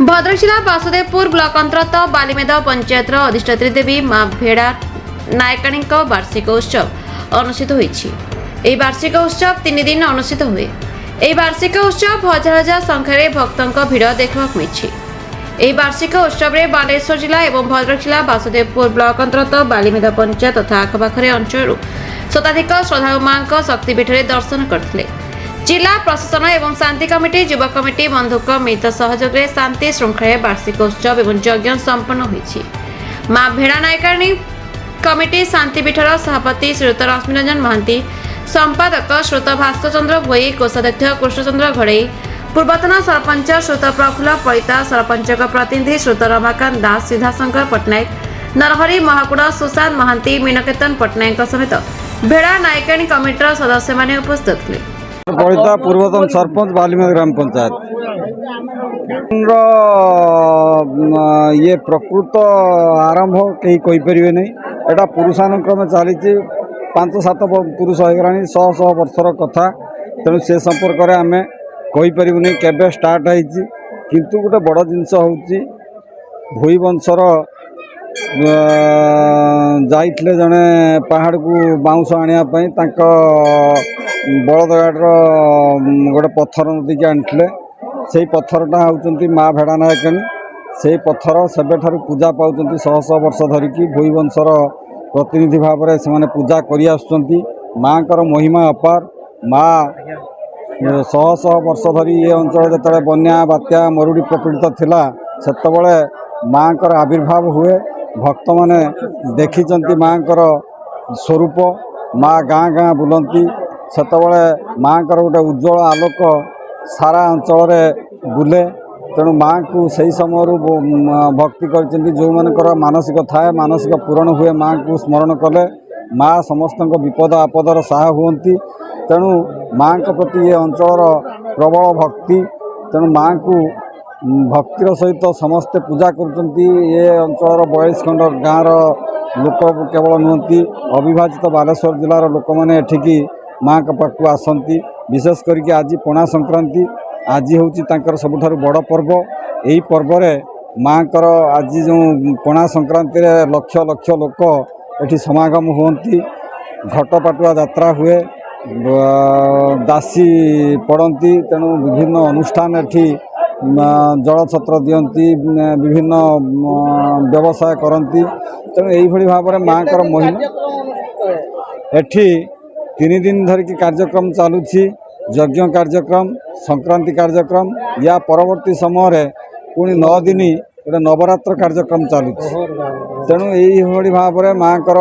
भद्रक जिला वासुदेवपुर ब्लॉक अंतर्गत बालीमेद पंचायतर अधिष्ठात्री देवी मां भेड़ा नायकाणी वार्षिक उत्सव अनुष्ठित होई। वार्षिक उत्सव 3 दिन अनुष्ठित हुए। यह वार्षिक उत्सव हजार हजार संख्यार भक्तों भिड़ देखा मिली। वार्षिक उत्सव में बालेश्वर जिला और भद्रक जिला वासुदेवपुर ब्लॉक अंतर्गत बालीमेद पंचायत तथा आखपाखर अंचल शताधिक श्रद्धालु मां शक्तिपीठ में दर्शन करते। जिला प्रशासन एवं शांति कमिटी युवा कमिटी बंधुक मिलित सहयोग में शांति श्रृंखला वार्षिक उत्सव एवं यज्ञ संपन्न होइछि। मां भेड़ा नायकाणी कमिटी शांतिपीठर सभापति श्रीयुत रश्मिरंजन महांती, संपादक श्रीयुत भास्कर चंद्र भोई, कोषाध्यक्ष कृष्णचंद्र घड़ई, पूर्वतन सरपंच श्रीयुत प्रफुल्ल परिता, सरपंच प्रतिनिधि श्रीयुत रमाकांत दास, सिद्धाशंकर पट्टनायक, नरहरी महाकुड़, सुशांत महांती, मीनकेतन पट्टनायक समेत भेड़ा नायकाणी कमिटीर सदस्य माने उपस्थित थे। परिता पूर्वतन सरपंच बालीमेद ग्राम पंचायत ये प्रकृत आरंभ कहीं कहीपर नहीं। एटा पुरुषानुक्रमे चली 5-7 पुरुष होगा 100 वर्षर कथा। तेणु से संपर्क में आम कहीपर नहीं केवे स्टार्ट होती। किंतु गोटे बड़ जिनस हूँ भोई वंशर जाइए जड़े पहाड़ को बाउंश आने बलद गाड़र गोटे पत्थर नदी की आनी से पत्थरटा होती माँ भेड़ा नायकाणी। से पत्थर सेबे पूजा पाँच 100 वर्ष धरिकी भोई वंशर प्रतिनिधि भाव में से पूजा कर माँ महिमा अपार। माँ 100 वर्ष धरी ये अंचल जो बन्या बात्या मरुड़ी प्रपीड़ित थिला सेतबेले माँ आविर्भाव हुए। भक्त माने देखी माँ स्वरूप। माँ गाँ गाँ बुलती सेतबेले माँ गोटे उज्जवल आलोक सारा अंचल बुले। तेणु माँ को सही समय भक्ति कर जो मानकर मानसिक थाए मानसिक पूरण हुए माँ को स्मरण कले माँ समस्त विपद आपदर सहाय हुंती। तेणु माँ प्रति ये अंचल प्रबल भक्ति। तेणु माँ को भक्तिर सहित समस्ते पूजा करते। ये अंचल 42 खंड गाँव लोक केवल नुहति अविभाजित बालेश्वर जिलार लोक मैंने एठिकी माँ के पाखु आसती। विशेष करके आज पणा संक्रांति आज हूँ सबुठारु बड़ पर्व। यही पर्व माँ कर आज जो पणा संक्रांति लक्ष लक्ष लोक एठी समागम होती। घटपाटुआ यात्रा हुए, दासी पड़ती। तेणु विभिन्न अनुष्ठान एठी जल छत्र दियंती, विभिन्न व्यवसाय करती। तेणु यही भाव में माँ कर महिमा एठी 3 दिन धरिकी कार्यक्रम चलुछि। यज्ञ कार्यक्रम, संक्रांति कार्यक्रम, या परवर्ती समय पुणी 9 दिन गोटे नवरात्र कार्यक्रम चलुछि। तेणु यही भाव में माँ कर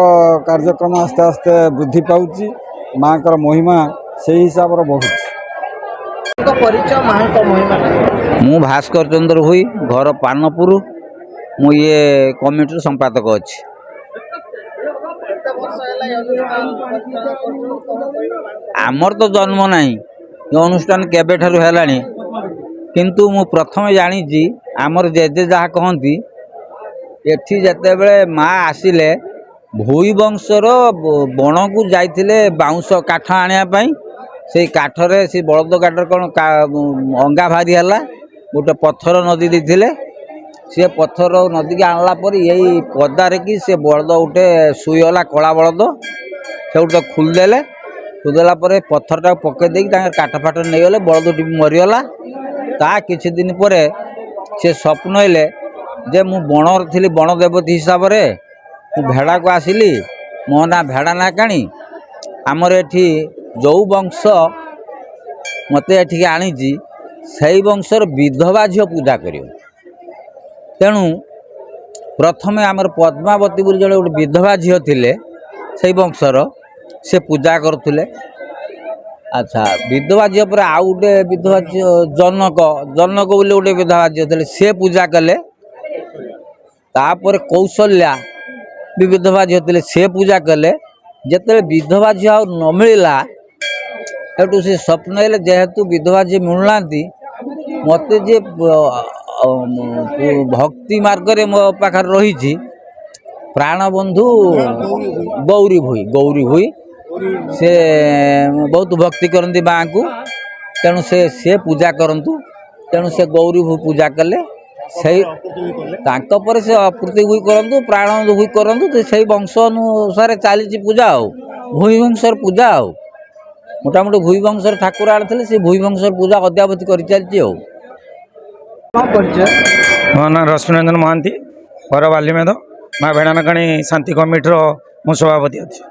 कार्यक्रम आस्ते आस्ते वृद्धि पाउछि। माँ कर महिमा से हिसाब से बढ़ुछि। मु भास्कर चंद्र हुई घर पानपुर मु ये कमिटी संपादक अच्छी। आमर तो जन्म नहीं ये अनुष्ठान केबे ठारु हेलानी। किंतु मु प्रथम जानी आमर जेजे जहाँ कहती एठी जते बेले माँ आसिले भोई वंशर बण को जाइथिले बाउंश काठ आनिया से काठरे से बलद गाटर कौन अंगा भारी है गोटे पत्थर नदी देथिले। सी पत्थर नदी के आणला पर यही पदारे कि से बलद गोटे शुईगला कला बलद से गोटे खोलदेले। खोलदेला पत्थरटा पकई दे काठ फाट नहीं गले बलद टी मरीगला। ता किछि दिन पर से स्वप्न आइले जे मु बणर थी बण देवती हिसाब से भेड़ा को आसिली। मो ना भेड़ा नायकाणी। आमर एठी जो वंश मत एठिक आनी से वंशर विधवा झील पूजा कर। तेणु प्रथम आमर पद्मावती बोली जड़े गोटे विधवा झील थिले से वंशर से पूजा करुले। अच्छा विधवा झील पर आउ गोटे विधवा जनक जनक बोली गोटे विधवा झील थे से पूजा कले। तापर कौशल्या भी विधवा झील थे से पूजा कले। जिते विधवा झील आ न मिलला हेतु से स्वप्न आइले जेहेतु विधवा झील मिलुना मत जे भक्ति मार्ग रे मो पाखर रही प्राणबंधु गौरी भोई से बहुत भक्ति करती माँ को। तेणु से पूजा करंतु। तेणु से गौरी भू पूजा कले ସେଇ ତାଙ୍କ ପରେ ସେ ଅପୃତି ହୁଇ କରନ୍ତୁ ପ୍ରାଣ ହୁଇ କରନ୍ତୁ ସେଇ ବଂଶ ଅନୁସାରେ ଚାଲିଛି ପୂଜା ଆଉ ଭୂଇ ବଂଶର ପୂଜା ଆଉ ମୋଟାମୋଟି ଭୂଇ ବଂଶର ଠାକୁର ଆଣିଥିଲେ ସେ ଭୂଇ ବଂଶର ପୂଜା ଅଦ୍ୟାବଧି କରି ଚାଲିଛି ଆଉ। ମୋ ନାଁ ରଶ୍ମିରଞ୍ଜନ ମହାନ୍ତି, ଘର ବାଲିମେଦ, ମା ଭେଡ଼ାନାକାଣୀ ଶାନ୍ତି କମିଟିର ମୁଁ ସଭାପତି ଅଛି।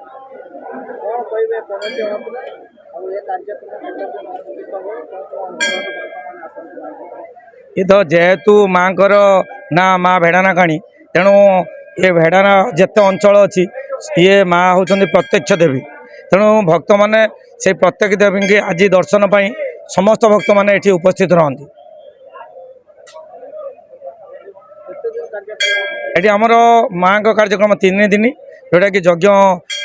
ଏ ତ ଯେହେତୁ ମାଙ୍କର ନା ମା ଭେଡ଼ାନାକାଣୀ, ତେଣୁ ଏ ଭେଡ଼ାନା ଯେତେ ଅଞ୍ଚଳ ଅଛି ଇଏ ମା ହେଉଛନ୍ତି ପ୍ରତ୍ୟକ୍ଷ ଦେବୀ। ତେଣୁ ଭକ୍ତମାନେ ସେଇ ପ୍ରତ୍ୟକ୍ଷ ଦେବୀଙ୍କୁ ଆଜି ଦର୍ଶନ ପାଇଁ ସମସ୍ତ ଭକ୍ତମାନେ ଏଠି ଉପସ୍ଥିତ ରହନ୍ତି। ଏଠି ଆମର ମାଙ୍କ କାର୍ଯ୍ୟକ୍ରମ 3 ଦିନ, ଯେଉଁଟାକି ଯଜ୍ଞ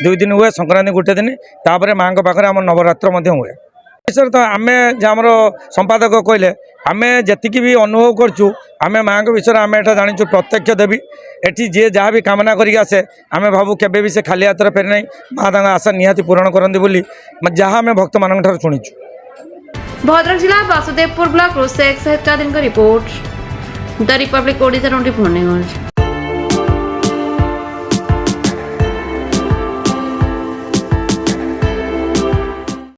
2 ଦିନ ହୁଏ, ସଂକ୍ରାନ୍ତି 1 ଦିନ, ତାପରେ ମାଙ୍କ ପାଖରେ ଆମର ନବରାତ୍ର ମଧ୍ୟ ହୁଏ। ବିଷୟରେ ତ ଆମେ ଯେ ଆମର ସମ୍ପାଦକ କହିଲେ ଆମେ ଯେତିକି ବି ଅନୁଭବ କରୁଛୁ, ଆମେ ମାଙ୍କ ବିଷୟରେ ଆମେ ଏଟା ଜାଣିଛୁ ପ୍ରତ୍ୟକ୍ଷ ଦେବୀ। ଏଠି ଯିଏ ଯାହା ବି କାମନା କରିକି ଆସେ ଆମେ ଭାବୁ କେବେ ବି ସେ ଖାଲି ହାତରେ ଫେରେ ନାହିଁ, ମା ତାଙ୍କ ଆଶା ନିହାତି ପୂରଣ କରନ୍ତି ବୋଲି ଯାହା ଆମେ ଭକ୍ତମାନଙ୍କ ଠାରୁ ଶୁଣିଛୁ। भद्रक जिला वासुदेवपुर ब्लॉक रो शेख सहित का दिन का report the Republic Odisha 24 news.